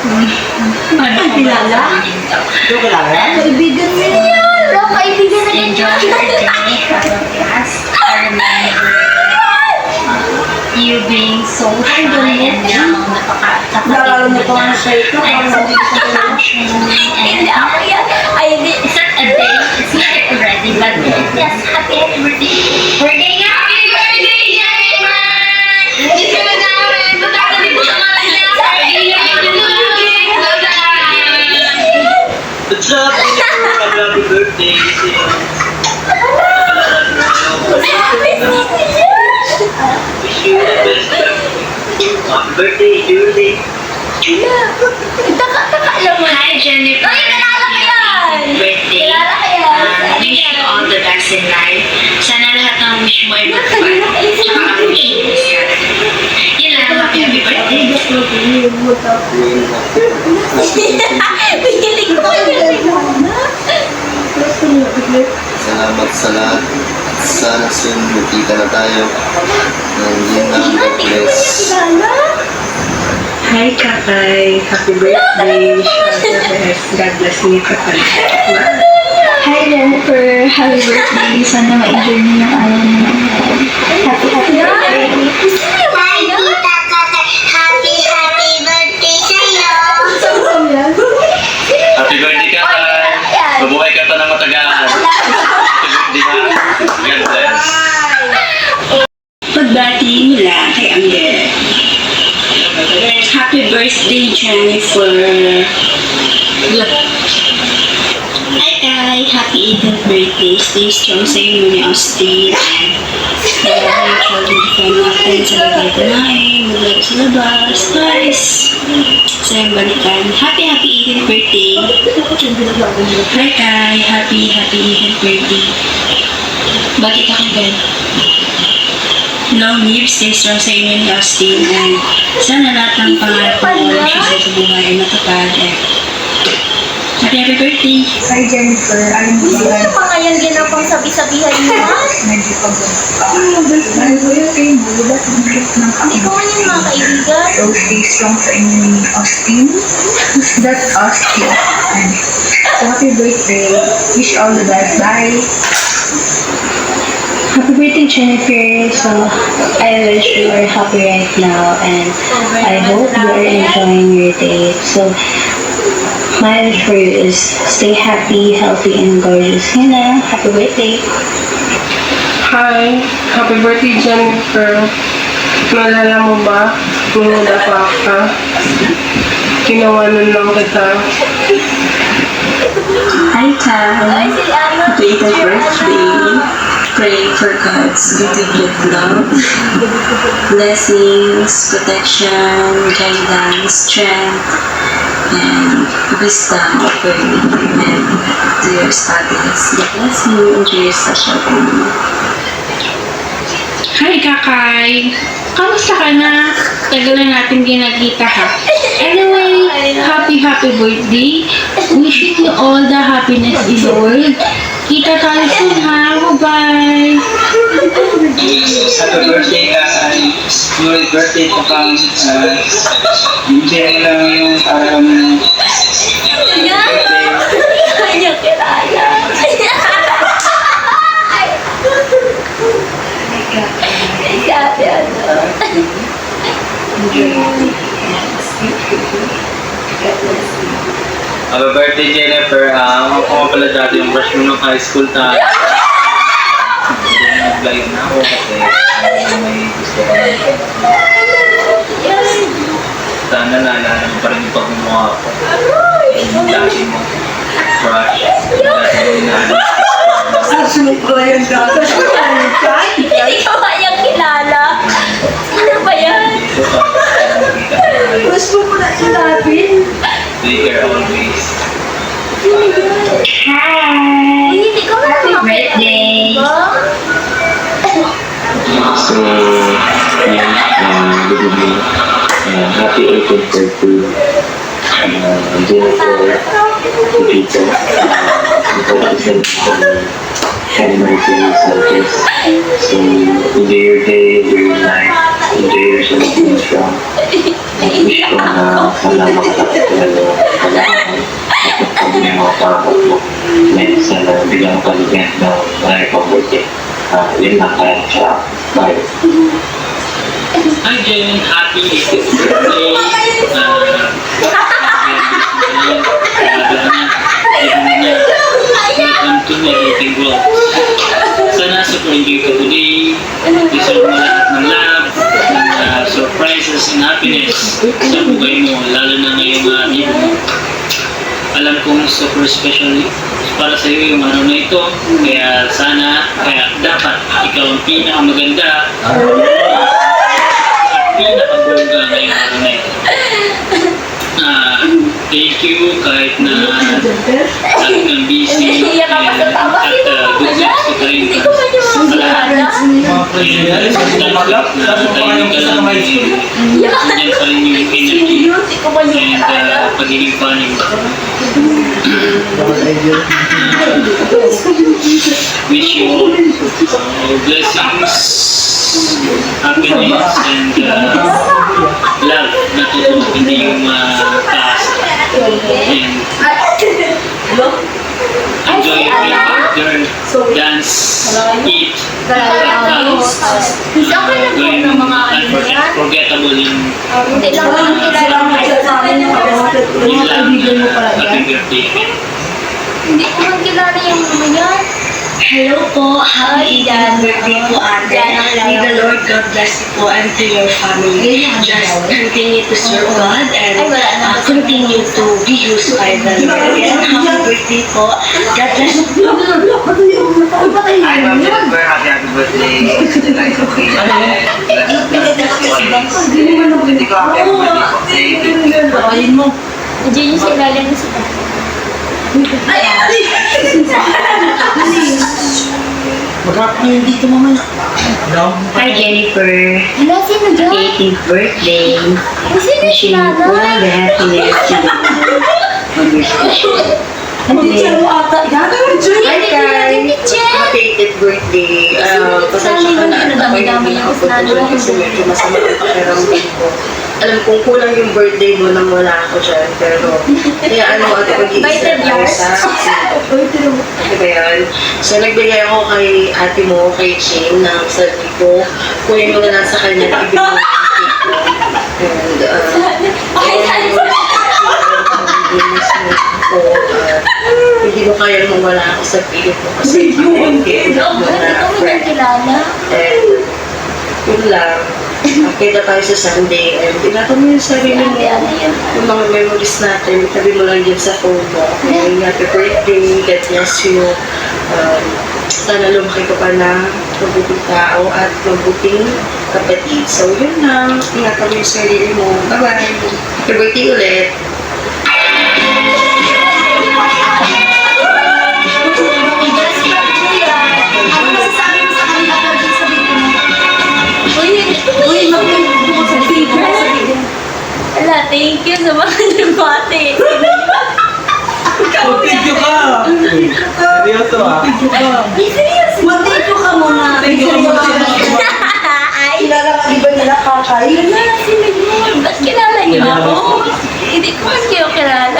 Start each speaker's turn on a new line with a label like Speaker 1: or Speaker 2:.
Speaker 1: And kilala?
Speaker 2: Ito kilala?
Speaker 1: Kaibigan mo yan. Kaibigan na yan.
Speaker 3: Enjoy your day, Carolinas. I remember you being so shy and now
Speaker 2: Nalala mo pa nga siya ito.
Speaker 3: I'm so functioning
Speaker 1: Hindi
Speaker 3: and
Speaker 1: ako yan. Ay, hindi.
Speaker 3: it's not a day, it's night already, but yes, happy birthday. Birthday nga! Happy birthday, Jennifer! Hindi ka na namin! Punta dito sa Manila!
Speaker 4: What's up, Jennifer? Happy birthday! Wish you the best. Happy birthday, Julie.
Speaker 1: Taka lang mo.
Speaker 3: Hi, Jennifer!
Speaker 1: Ay, kilala ko yan.
Speaker 3: Birthday!
Speaker 1: Kilala ko yan.
Speaker 3: Wish you all the best in life. Sana lahat ng wish mo ay matupad. Tsaka ang wish mo is yun lang, happy birthday.
Speaker 1: Pihilig ko yun.
Speaker 5: Salamat sa lahat. Sana soon magkita na tayo. Yun lang, God bless.
Speaker 6: Hi, Kakay. Happy birthday. God bless you, Kakay.
Speaker 1: Hi, Jennifer. Happy birthday. Sana ma-enjoy mo yung araw mo. Happy birthday.
Speaker 7: Hi, Tita Kakay. Happy birthday sa'yo.
Speaker 4: Happy birthday ka, Kai. Mabuhay ka pa ng matagal. Happy birthday, ha? God bless.
Speaker 6: Pagbati nila kay Amber. Happy birthday, Jennifer. Hi, Kai. Happy 18th birthday. Stay strong sa inyo ni Austin. Maraming children friend natin sa labay kumain, maglaro sa labas. Guys, sayang balikan. Happy 18th birthday. Hi, Kai. Happy 18th birthday. Bakit ako gan? Long live, stay strong sa inyo ni Austin. And sana lahat ng pangarap mo walang siya sa buhay ay matupad. Happy birthday!
Speaker 8: Hi Jennifer, alam mo
Speaker 1: Gusto
Speaker 8: ba?
Speaker 1: niyo pa ngayon ginapang sabi-sabihan niyo, ha?
Speaker 8: Medyo pagod ka. Dahil ko yung kayo mo, ba't nagkip ng
Speaker 1: Ikaw nga yung mga kaibigan.
Speaker 8: So stay strong sa inyo ni Austin. That's Austin. So happy birthday. Wish you all the best. Bye.
Speaker 9: Happy birthday, Jennifer. So, I wish you are happy right now and I hope you are enjoying your day. So, my wish for you is stay happy, healthy, and gorgeous. Hina, happy birthday.
Speaker 6: Hi! Happy birthday, Jennifer. Naalala mo ba? Nung nadapa ka, kinawanan lang kita.
Speaker 9: Hi,
Speaker 1: Ay,
Speaker 9: Kai.
Speaker 1: si ano?
Speaker 9: Happy birthday. Pray for God's continued love, blessings, protection, guidance, strength, and wisdom for you and to your studies. God bless you. Enjoy your special day.
Speaker 6: Hi, Kakay! Kamusta ka na? Tagal na natin ginagita ha. Anyway, happy birthday. Wishing you all the happiness in the world. Kita tayo soon ha. Bye-bye!
Speaker 4: Happy birthday, Kai. Happy birthday pa kang hindi lang yung parang
Speaker 1: Kanya kilala. Si ate ano?
Speaker 4: Happy birthday, Jennifer. Ako nga pala dati yung brush mo nung high school tayo. Nag-live na ako kasi may gusto ko na. Sana naalala mo pa rin yung pagmumukha ko. Yung dati mo crush. Yung dati mo inaalis.
Speaker 2: Susunod ko yung datos.
Speaker 1: Hindi ko kayang kilala. Ano ba yan?
Speaker 2: Gusto mo na sinabing.
Speaker 4: Take care always.
Speaker 1: Hi! Hindi ko
Speaker 3: Happy
Speaker 1: makakilala.
Speaker 3: birthday.
Speaker 5: So, yun, good evening. Happy 18th birthday. Jennifer, Pipito,
Speaker 4: birthday, Sanchez. So, enjoy your day, enjoy your night, enjoy your celebration. Wish ko na sana makatapos ka ng kailangan at pag may mga pangarap mo. Then, sana bigyan ka paligyan ng mga birthday. Yun lang, kaya siya. Bye.
Speaker 10: Hi Jen, happy 80th birthday. Welcome to my dating world. Sana super enjoy ka today. Deserve mo lahat ng love, ng surprises and happiness sa buhay mo, lalo na ngayong araw mo. Alam kong super special para sa iyo yung araw na ito. Kaya dapat ikaw ang pinakamaganda at pinakabongga ngayong araw na ito. Thank you kahit na lagi kang busy at good vibes ko pa rin sa lahat. Yan pa rin yung energy and pagiging funny mo. Wish you all blessings, happiness, and love na totoo, hindi yung past. And enjoy your girl, dance, eat, going unforgettable yung
Speaker 3: Hindi lang naman kilala
Speaker 10: happy birthday.
Speaker 3: Hindi ko man kilala yung mga yan.
Speaker 6: Hello po, happy 80th birthday po ate. May the Lord God bless you po and to your family. Just continue to serve God and continue to be used by the Lord. Again, happy birthday po. God bless you.
Speaker 5: Hi, Ma'am Jennifer. Happy birthday. Hindi ko happy birthday po.
Speaker 3: Hindi yung silala niya sa
Speaker 6: Hi Jennifer.
Speaker 3: Hala, sino dyan?
Speaker 6: 80th birthday.
Speaker 3: Sino
Speaker 6: Wishing you all
Speaker 3: silala?
Speaker 6: the happiness on your special.
Speaker 2: Hindi siya mo ata. Gagawin, Joy.
Speaker 6: Hi Kai! Happy 80th birthday. Pasensya ka na at ako yung hindi nakapagpapagod kasi medyo masama ang pakiramdam ko. Alam kong kulang yung birthday mo nang wala ako dyan, pero kaya mo at mag-iisa tayo sa ano ba yan? So nagbigay ako kay ate mo, kay Shane, ng sarili ko. Kunin mo na lang sa kanya, ibigay mo yung cake ko. And hindi mo kaya mawala ako sa pilit mo kasi hindi mo na friend. And yun lang. Kita tayo sa Sunday and inatan mo yung sarili mo. Yung mga memories natin, itabi mo lang dyan sa phone mo. Okay, happy birthday, God bless you. Sana lumaki ka pa na mabuting tao at mabuting kapatid. So yun lang, ingatan mo yung sarili mo. Bye-bye. Happy birthday ulit.
Speaker 3: Hala, thank you sa mga nabati.
Speaker 2: Mag-video ka.
Speaker 5: Seryoso
Speaker 3: Serious?
Speaker 2: Mag-video ka muna. Kilala ka, di ba nila kakay?
Speaker 3: Kilala sila yun. Ba't kilala niyo ako? Hindi ko mas kayo kilala.